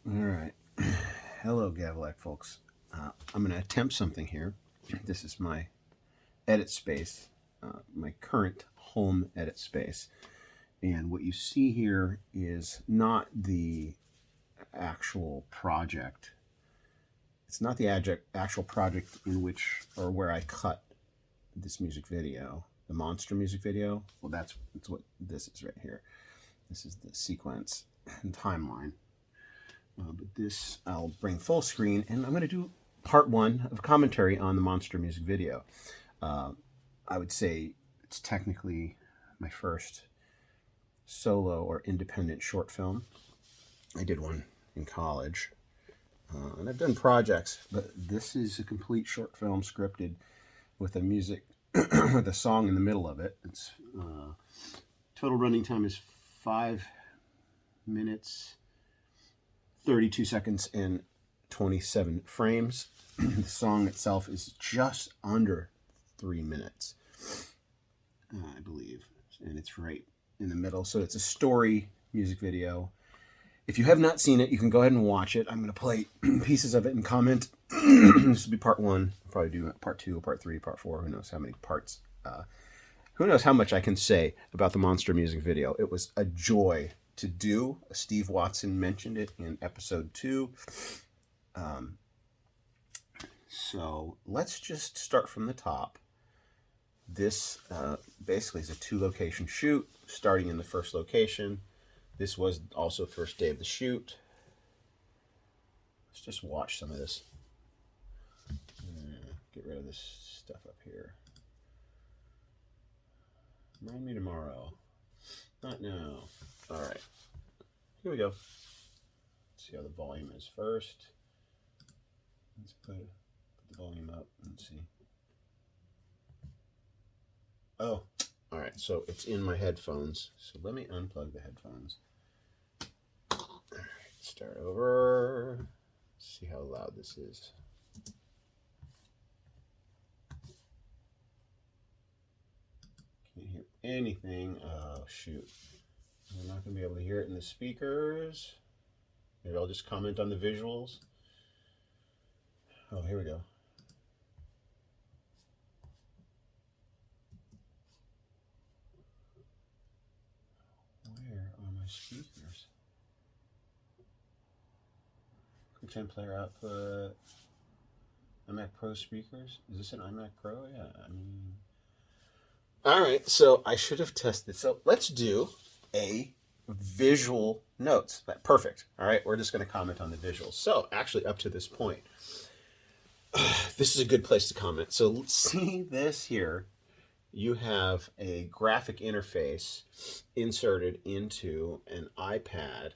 All right. Hello, GAVLAK folks. I'm going to attempt something here. This is my edit space, my current home edit space. And what you see here is not the actual project. It's not the actual project in which or where I cut this music video, the monster music video. Well, that's what this is right here. This is the sequence and timeline. But this I'll bring full screen, and I'm going to do part one of commentary on the monster music video. I would say it's technically my first solo or independent short film. I did one in college, and I've done projects, but this is a complete short film scripted with a music with a song in the middle of it. It's total running time is 5 minutes 32 seconds and 27 frames. The song itself is just under 3 minutes, I believe, and it's right in the middle. So it's a story music video. If you have not seen it, you can go ahead and watch it. I'm going to play pieces of it and comment. This will be part one. I'll probably do part two, part three, part four. Who knows how many parts. Who knows how much I can say about the monster music video. It was a joy to do. Steve Watson mentioned it in episode 2. So let's just start from the top. This basically is a 2-location shoot, starting in the first location. This was also first day of the shoot. Let's just watch some of this. Get rid of this stuff up here. Remind me tomorrow. Not now. All right. Here we go. Let's see how the volume is first. Let's put the volume up and see. Oh, all right. So it's in my headphones. So let me unplug the headphones. All right. Start over. Let's see how loud this is. Can't hear anything. Oh, shoot. I'm not going to be able to hear it in the speakers. Maybe I'll just comment on the visuals. Oh, here we go. Where are my speakers? QuickTime player output. iMac Pro speakers. Is this an iMac Pro? Yeah, I mean. All right, so I should have tested. So let's do a visual notes. Perfect. All right, we're just going to comment on the visuals. So actually, up to this point, this is a good place to comment. So see this here. You have a graphic interface inserted into an iPad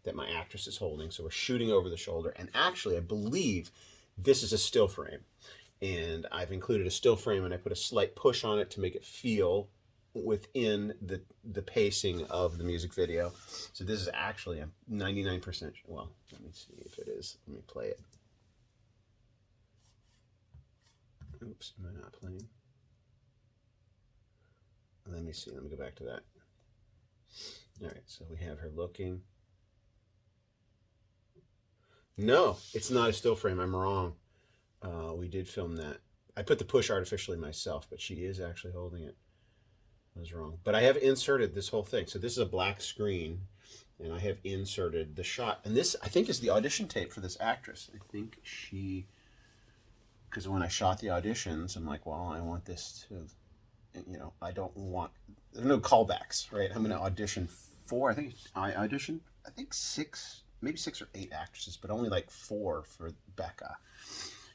that my actress is holding. So we're shooting over the shoulder. And actually, I believe this is a still frame. And I've included a still frame, and I put a slight push on it to make it feel within the pacing of the music video. So this is actually a 99%. Well, let me see if it is. Let me play it. Oops, am I not playing? Let me see. Let me go back to that. All right, so we have her looking. No, it's not a still frame. I'm wrong. We did film that. I put the push artificially myself, but she is actually holding it. I was wrong. But I have inserted this whole thing. So this is a black screen, and I have inserted the shot. And this, I think, is the audition tape for this actress. I think she, because when I shot the auditions, I'm like, well, I want this to, I don't want, there's no callbacks, right? I'm going to audition for, I auditioned, 6, maybe 6 or 8 actresses, but only like 4 for Becca,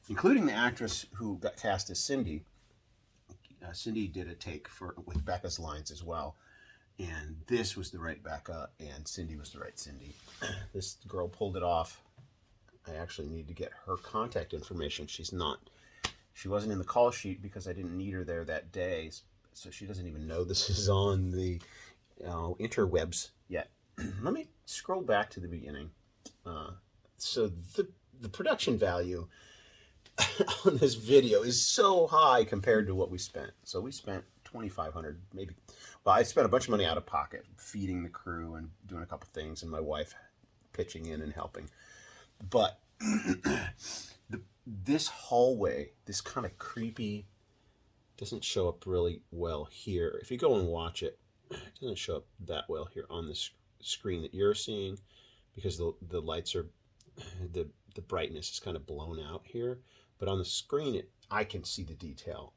including the actress who got cast as Cindy. Cindy did a take with Becca's lines as well, and this was the right Becca, and Cindy was the right Cindy. This girl pulled it off. I actually need to get her contact information. She wasn't in the call sheet because I didn't need her there that day, so she doesn't even know this is on the interwebs yet. Let me scroll back to the beginning. So the production value on this video is so high compared to what we spent. So we spent $2,500, maybe. Well, I spent a bunch of money out of pocket feeding the crew and doing a couple things, and my wife pitching in and helping. But this hallway, this kind of creepy, doesn't show up really well here. If you go and watch it, it doesn't show up that well here on the screen that you're seeing, because the lights are, the brightness is kind of blown out here. But on the screen, I can see the detail.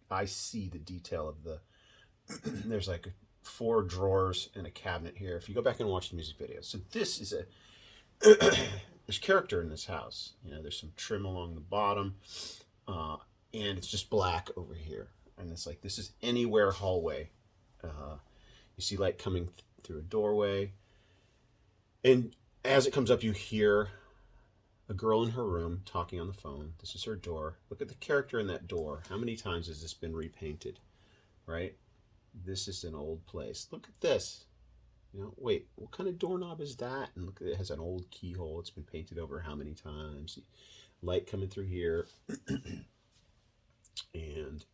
I see the detail of the, there's like 4 drawers and a cabinet here. If you go back and watch the music video. So this is a, there's character in this house. You know, there's some trim along the bottom, and it's just black over here. And it's like, this is anywhere hallway. You see light coming through a doorway. And as it comes up, you hear a girl in her room talking on the phone. This is her door. Look at the character in that door. How many times has this been repainted, right? This is an old place. Look at this. You know, wait, what kind of doorknob is that? And look, it has an old keyhole. It's been painted over how many times? Light coming through here. And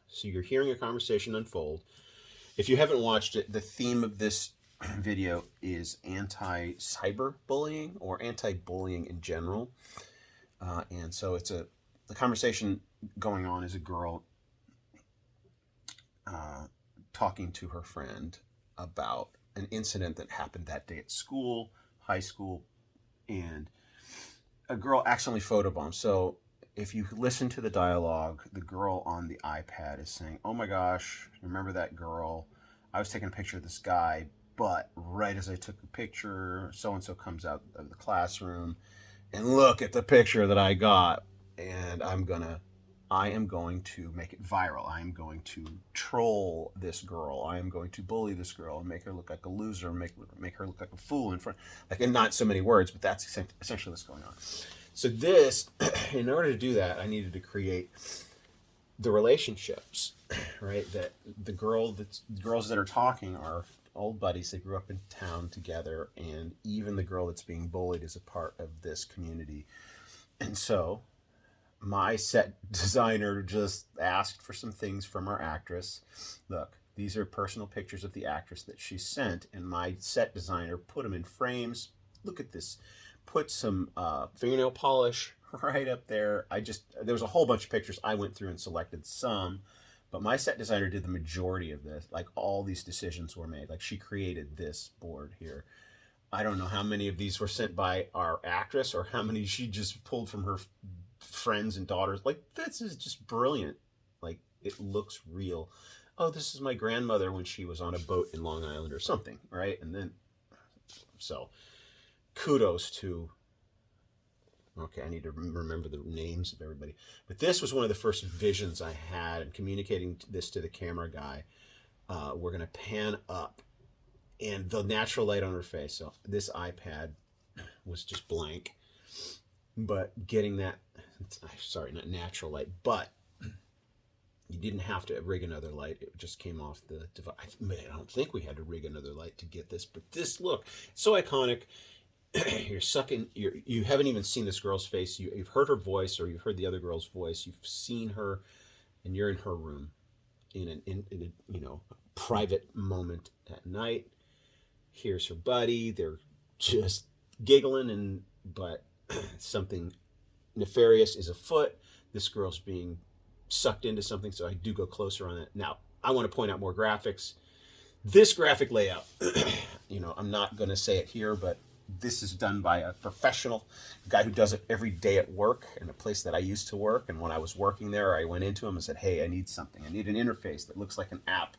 so you're hearing a conversation unfold. If you haven't watched it, the theme of this video is anti-cyberbullying, or anti-bullying in general. And so it's the conversation going on is a girl talking to her friend about an incident that happened that day at school, high school, and a girl accidentally photobombed. So if you listen to the dialogue, the girl on the iPad is saying, "Oh my gosh, remember that girl? I was taking a picture of this guy, but right as I took the picture, so-and-so comes out of the classroom, and look at the picture that I got, and I am going to make it viral. I am going to troll this girl. I am going to bully this girl and make her look like a loser, make her look like a fool in front." Like, in not so many words, but that's essentially what's going on. So this, in order to do that, I needed to create the relationships, right? That the girls that are talking are old buddies. They grew up in town together, and even the girl that's being bullied is a part of this community. And so my set designer just asked for some things from our actress. Look, these are personal pictures of the actress that she sent, and my set designer put them in frames. Look at this. Put some fingernail polish right up there. There was a whole bunch of pictures. I went through and selected some, but my set designer did the majority of this. Like, all these decisions were made. Like, she created this board here. I don't know how many of these were sent by our actress or how many she just pulled from her friends and daughters. Like, this is just brilliant. Like, it looks real. Oh, this is my grandmother when she was on a boat in Long Island or something, right? And then, so kudos to, okay, I need to remember the names of everybody. But this was one of the first visions I had, and communicating this to the camera guy. We're going to pan up, and the natural light on her face. So this iPad was just blank. But getting that, sorry, not natural light, but you didn't have to rig another light. It just came off the device. I don't think we had to rig another light to get this, but this look, so iconic. You're sucking, you haven't even seen this girl's face. You've heard her voice, or you've heard the other girl's voice. You've seen her, and you're in her room in a private moment at night. Here's her buddy. They're just giggling, but something nefarious is afoot. This girl's being sucked into something, so I do go closer on that. Now, I want to point out more graphics. This graphic layout, I'm not going to say it here, but this is done by a professional, a guy who does it every day at work in a place that I used to work. And when I was working there, I went into him and said, "Hey, I need something. I need an interface that looks like an app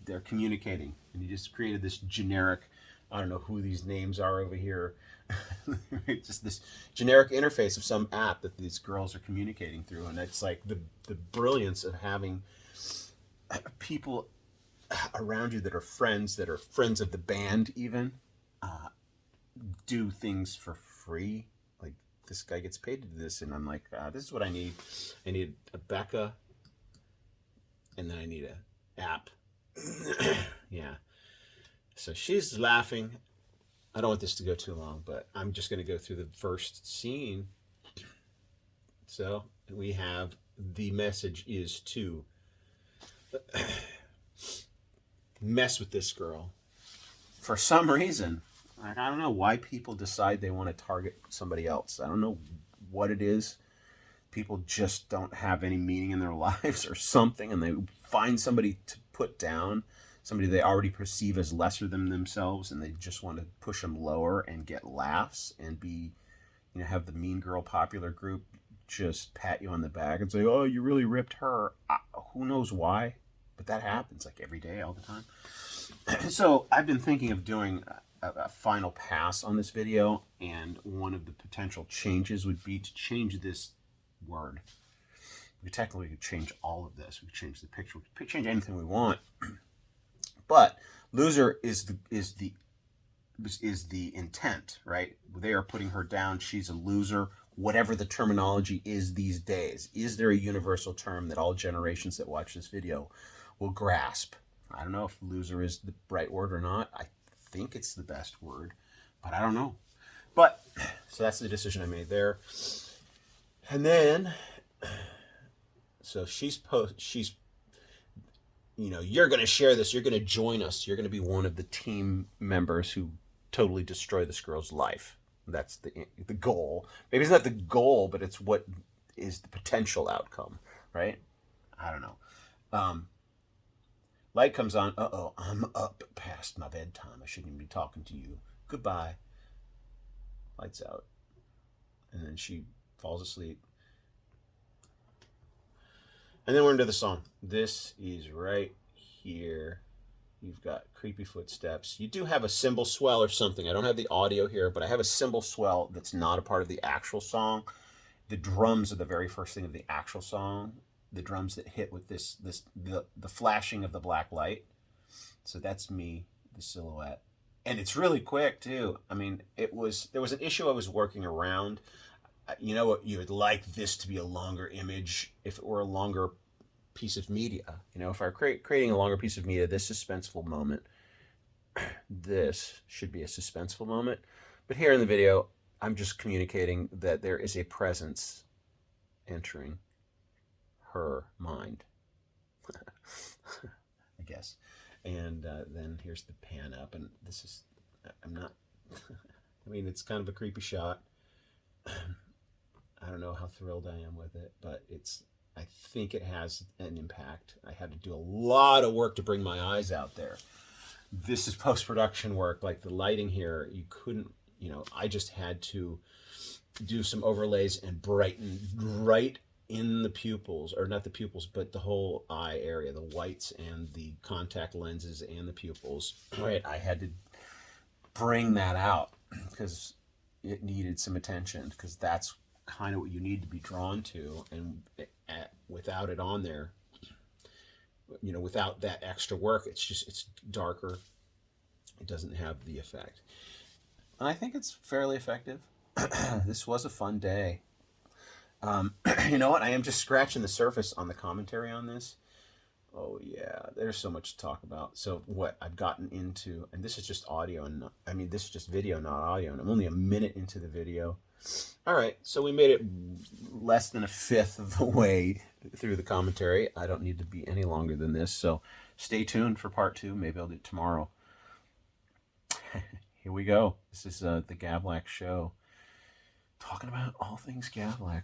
they're communicating." And he just created this generic, I don't know who these names are over here, just this generic interface of some app that these girls are communicating through. And it's like the brilliance of having people around you that are friends of the band even, do things for free. Like, this guy gets paid to do this, and I'm like, this is what I need. I need a Becca, and then I need an app. Yeah. So she's laughing. I don't want this to go too long, but I'm just going to go through the first scene. So we have, the message is to mess with this girl. For some reason, I don't know why people decide they want to target somebody else. I don't know what it is. People just don't have any meaning in their lives or something, and they find somebody to put down, somebody they already perceive as lesser than themselves, and they just want to push them lower and get laughs and be, have the mean girl popular group just pat you on the back and say, oh, you really ripped her. Who knows why, but that happens like every day, all the time. So I've been thinking of doing a final pass on this video, and one of the potential changes would be to change this word. We technically could change all of this. We could change the picture. We could change anything we want. But loser is the intent, right? They are putting her down. She's a loser. Whatever the terminology is these days, is there a universal term that all generations that watch this video will grasp? I don't know if loser is the right word or not. I think it's the best word, but I don't know. But so that's the decision I made there. And then, so she's you're going to share this. You're going to join us. You're going to be one of the team members who totally destroy this girl's life. That's the goal. Maybe it's not the goal, but it's what is the potential outcome, right? I don't know. Light comes on. Uh-oh, I'm up past my bedtime. I shouldn't even be talking to you. Goodbye. Lights out. And then she falls asleep. And then we're into the song. This is right here. You've got creepy footsteps. You do have a cymbal swell or something. I don't have the audio here, but I have a cymbal swell that's not a part of the actual song. The drums are the very first thing of the actual song. The drums that hit with the flashing of the black light. So that's me, the silhouette. And it's really quick too. I mean, there was an issue I was working around. You know what? You would like this to be a longer image if it were a longer piece of media. If I were creating a longer piece of media, this suspenseful moment, this should be a suspenseful moment. But here in the video, I'm just communicating that there is a presence entering her mind, I guess. And then here's the pan up, and this is, I'm not, I mean, it's kind of a creepy shot. I don't know how thrilled I am with it, but I think it has an impact. I had to do a lot of work to bring my eyes out there. This is post-production work. Like the lighting here, you couldn't, I just had to do some overlays and brighten right in the pupils, or not the pupils, but the whole eye area, the whites and the contact lenses and the pupils. Right, I had to bring that out because it needed some attention, because that's kind of what you need to be drawn to, and without it on there, without that extra work, it's darker. It doesn't have the effect. And I think it's fairly effective. This was a fun day. You know what? I am just scratching the surface on the commentary on this. Oh yeah, there's so much to talk about. So what I've gotten into, and this is just audio, and this is just video, not audio, and I'm only a minute into the video. All right, so we made it less than a fifth of the way through the commentary. I don't need to be any longer than this, so stay tuned for part 2. Maybe I'll do it tomorrow. Here we go. This is the GAVLAK show, talking about all things GAVLAK.